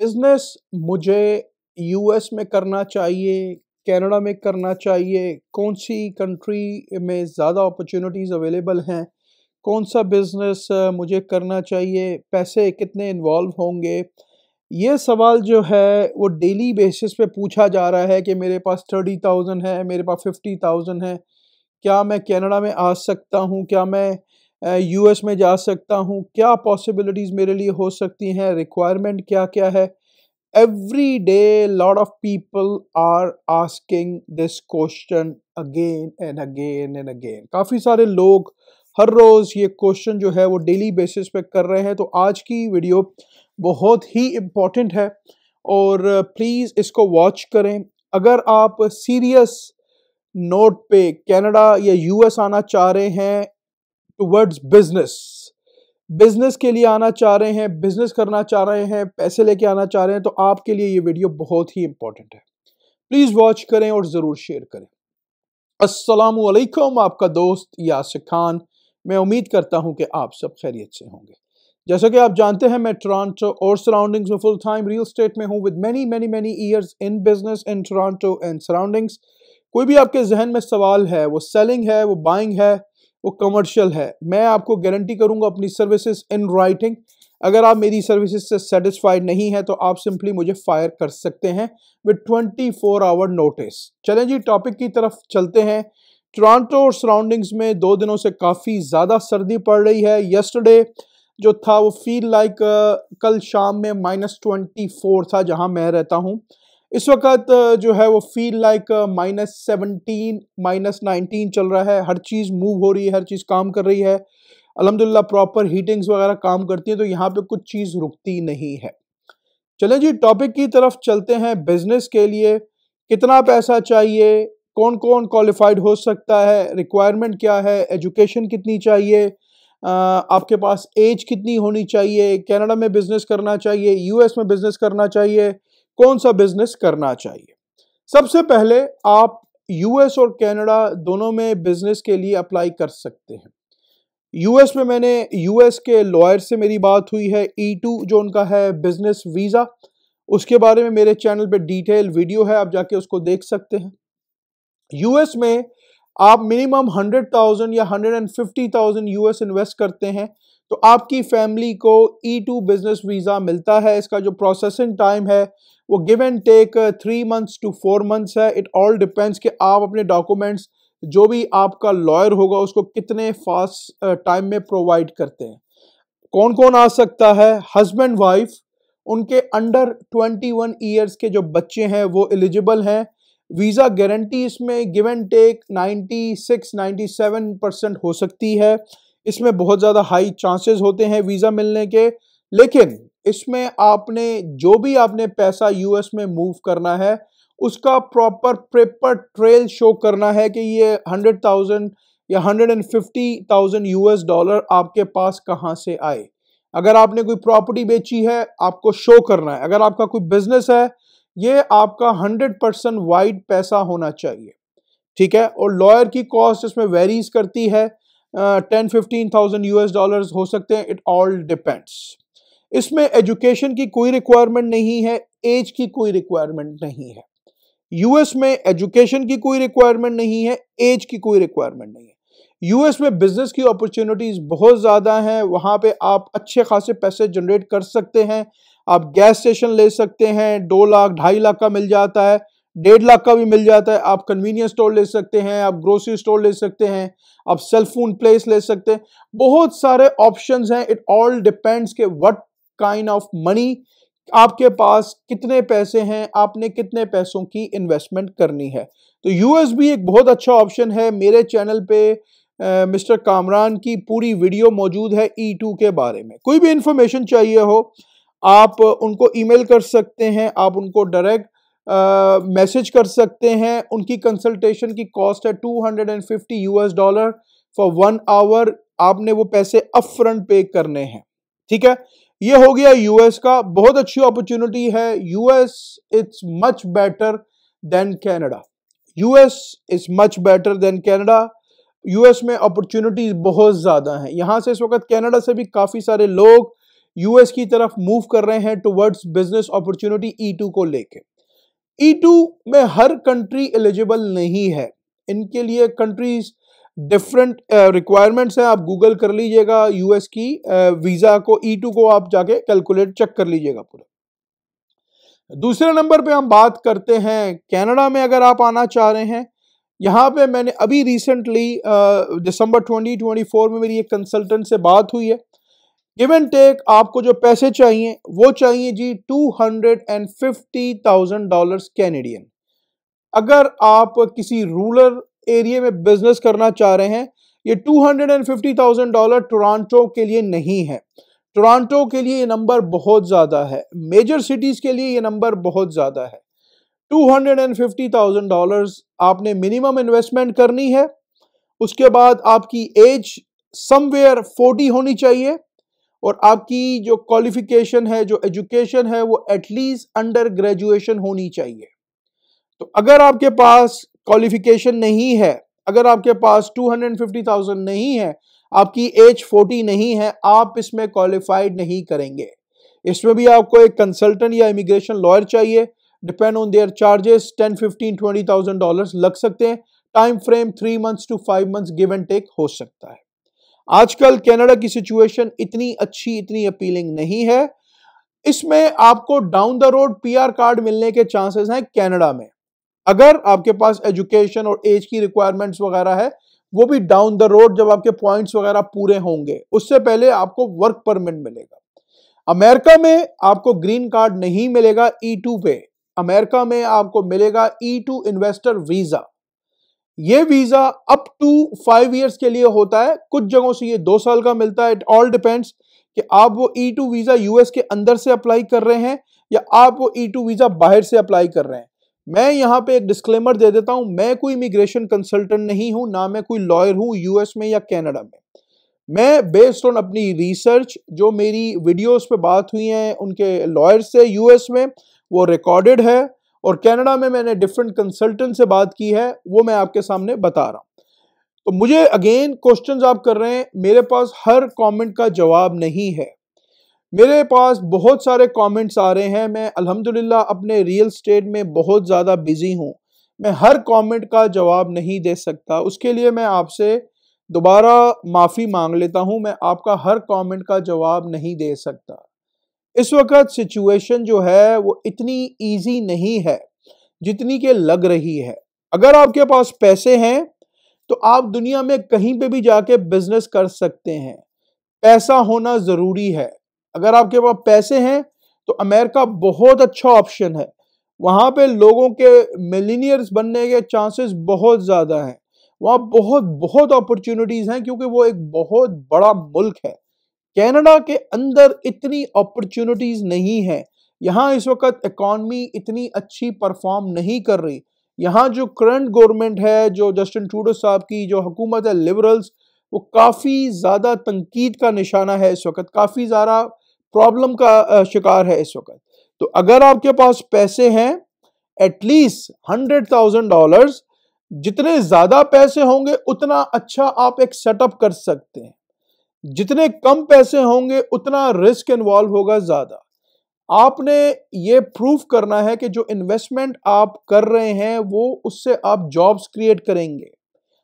Business मुझे US में करना चाहिए, कनाडा में करना चाहिए, कौन सी कंट्री में ज़्यादा अपॉर्चुनिटीज़ अवेलेबल हैं, कौन सा बिजनेस मुझे करना चाहिए, पैसे कितने इन्वॉल्व होंगे। ये सवाल जो है वो डेली बेसिस पे पूछा जा रहा है कि मेरे पास 30,000 है, मेरे पास 50,000 है, क्या मैं कनाडा में आ सकता हूँ, क्या मैं यूएस में जा सकता हूँ, क्या पॉसिबिलिटीज़ मेरे लिए हो सकती हैं, रिक्वायरमेंट क्या क्या है। Every day, lot of people are asking this question again and again and again. काफ़ी सारे लोग हर रोज़ ये क्वेश्चन जो है वो डेली बेसिस पे कर रहे हैं। तो आज की वीडियो बहुत ही इम्पोर्टेंट है और प्लीज़ इसको वॉच करें। अगर आप सीरियस नोट पे कनाडा या यूएस आना चाह रहे हैं टुवर्ड्स बिजनेस के लिए आना चाह रहे हैं, बिजनेस करना चाह रहे हैं, पैसे लेके आना चाह रहे हैं, तो आपके लिए ये वीडियो बहुत ही इंपॉर्टेंट है। प्लीज वॉच करें और जरूर शेयर करें। अस्सलाम वालेकुम, आपका दोस्त यासिर खान। मैं उम्मीद करता हूं कि आप सब खैरियत से होंगे। जैसा कि आप जानते हैं, मैं टोरंटो और सराउंडिंग्स में फुल टाइम रियल एस्टेट में हूं with many years in business in Toronto and surroundings. कोई भी आपके जहन में सवाल है, वो सेलिंग है, वो बाइंग है, वो कमर्शियल है, मैं आपको गारंटी करूंगा अपनी सर्विसेज इन राइटिंग। अगर आप मेरी सर्विसेज से सेटिस्फाइड नहीं है तो आप सिंपली मुझे फायर कर सकते हैं विद 24 आवर नोटिस। चलें जी, टॉपिक की तरफ चलते हैं। टोरंटो और सराउंडिंग्स में 2 दिनों से काफ़ी ज़्यादा सर्दी पड़ रही है। यस्टरडे जो था वो फील लाइक कल शाम में -24 था जहां मैं रहता हूं। इस वक्त जो है वो फील लाइक -17 -19 चल रहा है। हर चीज़ मूव हो रही है, हर चीज़ काम कर रही है। अल्हम्दुलिल्लाह प्रॉपर हीटिंग्स वगैरह काम करती है, तो यहाँ पे कुछ चीज़ रुकती नहीं है। चलें जी, टॉपिक की तरफ चलते हैं। बिजनेस के लिए कितना पैसा चाहिए, कौन कौन क्वालिफाइड हो सकता है, रिक्वायरमेंट क्या है, एजुकेशन कितनी चाहिए, आपके पास एज कितनी होनी चाहिए, कनाडा में बिजनेस करना चाहिए, यूएस में बिजनेस करना चाहिए, कौन सा बिजनेस करना चाहिए। सबसे पहले आप यूएस और कनाडा दोनों में बिजनेस के लिए अप्लाई कर सकते हैं। यूएस में मैंने यूएस के लॉयर से मेरी बात हुई है, E2 जो उनका है बिजनेस वीज़ा, उसके बारे में मेरे चैनल पे डिटेल वीडियो है, आप जाके उसको देख सकते हैं। यूएस में आप मिनिमम 100,000 या 150,000 यूएस इन्वेस्ट करते हैं तो आपकी फैमिली को E2 बिजनेस वीज़ा मिलता है। इसका जो प्रोसेसिंग टाइम है वो give and take 3 months to 4 months है। इट ऑल डिपेंड्स कि आप अपने डॉक्यूमेंट्स जो भी आपका लॉयर होगा उसको कितने फास्ट टाइम में प्रोवाइड करते हैं। कौन कौन आ सकता है? हस्बैंड वाइफ, उनके अंडर 21 ईयर्स के जो बच्चे हैं वो एलिजिबल हैं। वीज़ा गारंटी इसमें गिव एंड टेक 96-97% हो सकती है। इसमें बहुत ज़्यादा हाई चांसेस होते हैं वीज़ा मिलने के, लेकिन इसमें आपने जो भी आपने पैसा यूएस में मूव करना है उसका प्रॉपर पेपर ट्रेल शो करना है कि ये 100,000 या 150,000 यूएस डॉलर आपके पास कहाँ से आए। अगर आपने कोई प्रॉपर्टी बेची है आपको शो करना है। अगर आपका कोई बिजनेस है, ये आपका 100% वाइड पैसा होना चाहिए, ठीक है। और लॉयर की कॉस्ट इसमें वेरीज करती है, 10-15,000 यूएस डॉलर्स हो सकते हैं। It all depends. इसमें एजुकेशन की कोई रिक्वायरमेंट नहीं है, एज की कोई रिक्वायरमेंट नहीं है। यूएस में एजुकेशन की कोई रिक्वायरमेंट नहीं है, एज की कोई रिक्वायरमेंट नहीं है। यूएस में बिजनेस की अपॉर्चुनिटीज बहुत ज़्यादा हैं। वहाँ पे आप अच्छे खासे पैसे जनरेट कर सकते हैं। आप गैस स्टेशन ले सकते हैं, 2 लाख 2.5 लाख का मिल जाता है, 1.5 लाख का भी मिल जाता है। आप कन्वीनियंस स्टोर ले सकते हैं, आप ग्रोसरी स्टोर ले सकते हैं, आप सेल फोन प्लेस ले सकते हैं। बहुत सारे ऑप्शंस हैं। इट ऑल डिपेंड्स के व्हाट काइंड ऑफ मनी आपके पास, कितने पैसे हैं, आपने कितने पैसों की इन्वेस्टमेंट करनी है। तो यूएस भी एक बहुत अच्छा ऑप्शन है। मेरे चैनल पे मिस्टर कामरान की पूरी वीडियो मौजूद है E2 के बारे में। कोई भी इंफॉर्मेशन चाहिए हो आप उनको ईमेल कर सकते हैं, आप उनको डायरेक्ट मैसेज कर सकते हैं। उनकी कंसल्टेशन की कॉस्ट है $250 यूएस डॉलर फॉर 1 आवर। आपने वो पैसे अपफ्रंट पे करने हैं, ठीक है। ये हो गया यूएस का। बहुत अच्छी अपॉर्चुनिटी है। US it's much better than Canada. US is much better than Canada. US में अपॉर्चुनिटीज बहुत ज़्यादा हैं। यहाँ से इस वक्त कनाडा से भी काफ़ी सारे लोग यूएस की तरफ मूव कर रहे हैं टुवर्ड्स बिजनेस अपॉर्चुनिटी E2 को लेके। E2 में हर कंट्री एलिजिबल नहीं है, इनके लिए कंट्रीज डिफरेंट रिक्वायरमेंट्स हैं। आप गूगल कर लीजिएगा यूएस की वीजा को, E2 को आप जाके कैलकुलेट चेक कर लीजिएगा पूरा। दूसरे नंबर पे हम बात करते हैं कनाडा में। अगर आप आना चाह रहे हैं, यहाँ पे मैंने अभी रिसेंटली दिसंबर 2024 में मेरी एक कंसल्टेंट से बात हुई है। गिव एंड टेक आपको जो पैसे चाहिए वो चाहिए जी $250,000 कैनेडियन। अगर आप किसी रूरल एरिया में बिजनेस करना चाह रहे हैं, ये $250,000 टोरंटो के लिए नहीं है। टोरंटो के लिए ये नंबर बहुत ज्यादा है, मेजर सिटीज के लिए ये नंबर बहुत ज्यादा है। $250,000 आपने मिनिमम इन्वेस्टमेंट करनी है। उसके बाद आपकी एज समवेयर 40 होनी चाहिए और आपकी जो क्वालिफिकेशन है, जो एजुकेशन है, वो एटलीस्ट अंडर ग्रेजुएशन होनी चाहिए। तो अगर आपके पास क्वालिफिकेशन नहीं है, अगर आपके पास 250,000 नहीं है, आपकी एज 40 नहीं है, आप इसमें क्वालिफाइड नहीं करेंगे। इसमें भी आपको एक कंसल्टेंट या इमिग्रेशन लॉयर चाहिए। डिपेंड ऑन देयर चार्जेस, 10, 15, $20,000 लग सकते हैं। Time frame 3 months to 5 months give and take हो सकता है। आजकल कनाडा की सिचुएशन इतनी अच्छी, इतनी अपीलिंग नहीं है। इसमें आपको down the road PR card मिलने के चांसेस हैं कनाडा में, अगर आपके पास एजुकेशन और एज की रिक्वायरमेंट्स वगैरह है, वो भी डाउन द रोड जब आपके पॉइंट्स वगैरह पूरे होंगे। उससे पहले आपको वर्क परमिट मिलेगा। अमेरिका में आपको ग्रीन कार्ड नहीं मिलेगा E2 पे, अमेरिका में आपको मिलेगा E2 इन्वेस्टर वीजा। ये वीजा अप टू 5 years के लिए होता है, कुछ जगहों से ये 2 साल का मिलता है। इट ऑल डिपेंड्स कि आप वो E2 वीजा यूएस के अंदर से अप्लाई कर रहे हैं या आप वो E2 वीजा बाहर से अप्लाई कर रहे हैं। मैं यहाँ पे एक डिस्क्लेमर दे देता हूं, मैं कोई इमिग्रेशन कंसल्टेंट नहीं हूं, ना मैं कोई लॉयर हूं यूएस में या कनाडा में। मैं बेस्ड ऑन अपनी रिसर्च, जो मेरी वीडियोस पे बात हुई है उनके लॉयर से यूएस में, वो रिकॉर्डेड है, और कनाडा में मैंने डिफरेंट कंसल्टेंट से बात की है, वो मैं आपके सामने बता रहा हूं। तो मुझे अगेन क्वेश्चंस आप कर रहे हैं, मेरे पास हर कमेंट का जवाब नहीं है। मेरे पास बहुत सारे कमेंट्स आ रहे हैं, मैं अल्हम्दुलिल्लाह अपने रियल एस्टेट में बहुत ज़्यादा बिजी हूं, मैं हर कमेंट का जवाब नहीं दे सकता। उसके लिए मैं आपसे दोबारा माफ़ी मांग लेता हूं, मैं आपका हर कमेंट का जवाब नहीं दे सकता। इस वक्त सिचुएशन जो है वो इतनी इजी नहीं है जितनी के लग रही है। अगर आपके पास पैसे हैं तो आप दुनिया में कहीं पे भी जाके बिजनेस कर सकते हैं, पैसा होना ज़रूरी है। अगर आपके पास पैसे हैं तो अमेरिका बहुत अच्छा ऑप्शन है, वहाँ पे लोगों के मिलीनियर्स बनने के चांसेस बहुत ज़्यादा हैं, वहाँ बहुत बहुत अपॉर्चुनिटीज़ हैं, क्योंकि वो एक बहुत बड़ा मुल्क है। कनाडा के अंदर इतनी अपॉर्चुनिटीज़ नहीं है, यहाँ इस वक्त इकॉनमी इतनी अच्छी परफॉर्म नहीं कर रही। यहाँ जो करंट गवर्नमेंट है, जो जस्टिन ट्रूडो साहब की जो हुकूमत है लिबरल्स, वो काफ़ी ज़्यादा तनकीद का निशाना है इस वक्त, काफ़ी ज़्यादा प्रॉब्लम का शिकार है इस वक्त। तो अगर आपके पास पैसे हैं, एटलीस्ट $100,000, जितने ज़्यादा पैसे होंगे उतना अच्छा आप एक सेटअप कर सकते हैं, जितने कम पैसे होंगे उतना रिस्क इन्वॉल्व होगा ज़्यादा। आपने ये प्रूफ करना है कि जो इन्वेस्टमेंट आप कर रहे हैं वो उससे आप जॉब्स क्रिएट करेंगे,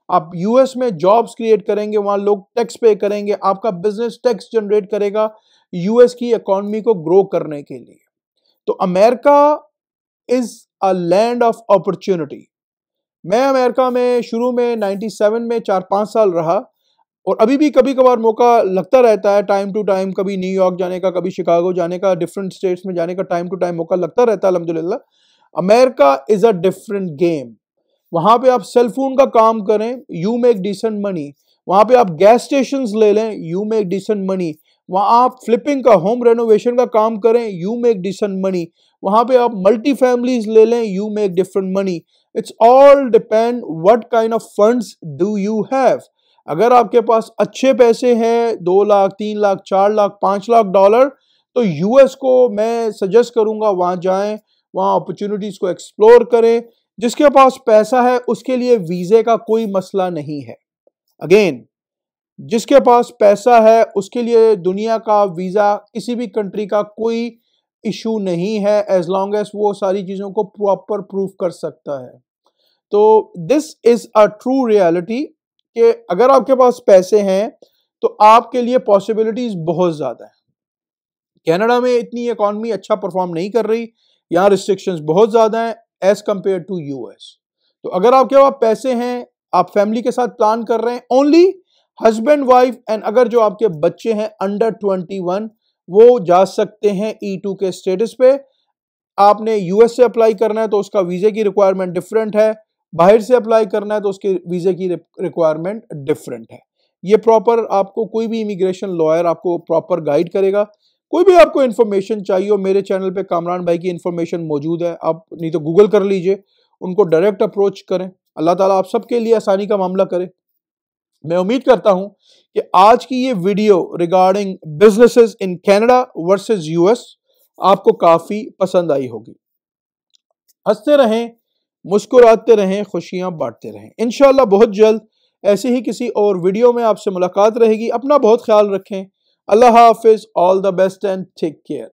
आप यूएस में जॉब्स क्रिएट करेंगे, वहाँ लोग टैक्स पे करेंगे, आपका बिजनेस टैक्स जनरेट करेगा यूएस की इकॉनमी को ग्रो करने के लिए। तो America is a land of opportunity. मैं अमेरिका में शुरू में 97 में 4-5 साल रहा, और अभी भी कभी कभार मौका लगता रहता है टाइम टू टाइम, कभी न्यूयॉर्क जाने का, कभी शिकागो जाने का, डिफरेंट स्टेट्स में जाने का टाइम टू टाइम मौका लगता रहता है अल्हम्दुलिल्लाह। America is a different game. वहाँ पे आप सेल फोन का काम करें, यू मेक डिसेंट मनी। वहाँ पे आप गैस स्टेशंस ले लें, यू मेक डिसेंट मनी। वहाँ आप फ्लिपिंग का, होम रेनोवेशन का काम करें, यू मेक डिसेंट मनी। वहाँ पे आप मल्टी फैमिलीज ले लें, you make different money. It's all depend what kind of funds do you have. अगर आपके पास अच्छे पैसे हैं, 2 लाख, 3 लाख, 4 लाख, $5 लाख, तो यूएस को मैं सजेस्ट करूंगा वहाँ जाएं, वहाँ अपॉर्चुनिटीज को एक्सप्लोर करें। जिसके पास पैसा है उसके लिए वीजे का कोई मसला नहीं है। अगेन, जिसके पास पैसा है उसके लिए दुनिया का वीज़ा किसी भी कंट्री का कोई इशू नहीं है, एज लॉन्ग एज वो सारी चीज़ों को प्रॉपर प्रूफ कर सकता है। तो this is a true reality कि अगर आपके पास पैसे हैं तो आपके लिए पॉसिबिलिटीज़ बहुत ज़्यादा है। कनाडा में इतनी इकॉनमी अच्छा परफॉर्म नहीं कर रही, यहाँ रिस्ट्रिक्शंस बहुत ज़्यादा हैं एज कंपेयर टू यूएस। तो अगर आपके पास पैसे हैं, आप फैमिली के साथ प्लान कर रहे हैं, ओनली हस्बैंड वाइफ एंड अगर जो आपके बच्चे हैं अंडर 21 वो जा सकते हैं E2 के स्टेटस पे। आपने यूएस से अप्लाई करना है तो उसका वीज़े की रिक्वायरमेंट डिफरेंट है, बाहर से अप्लाई करना है तो उसके वीज़े की रिक्वायरमेंट डिफरेंट है। ये प्रॉपर आपको कोई भी इमिग्रेशन लॉयर आपको प्रॉपर गाइड करेगा। कोई भी आपको इन्फॉर्मेशन चाहिए हो, मेरे चैनल पे कामरान भाई की इन्फॉर्मेशन मौजूद है, आप नहीं तो गूगल कर लीजिए, उनको डायरेक्ट अप्रोच करें। अल्लाह ताला आप सबके लिए आसानी का मामला करे। मैं उम्मीद करता हूं कि आज की ये video regarding businesses in Canada versus US आपको काफ़ी पसंद आई होगी। हंसते रहें, मुस्कुराते रहें, खुशियां बांटते रहें। इंशाल्लाह बहुत जल्द ऐसे ही किसी और वीडियो में आपसे मुलाकात रहेगी। अपना बहुत ख्याल रखें। अल्लाह हाफिज, all the best and take care.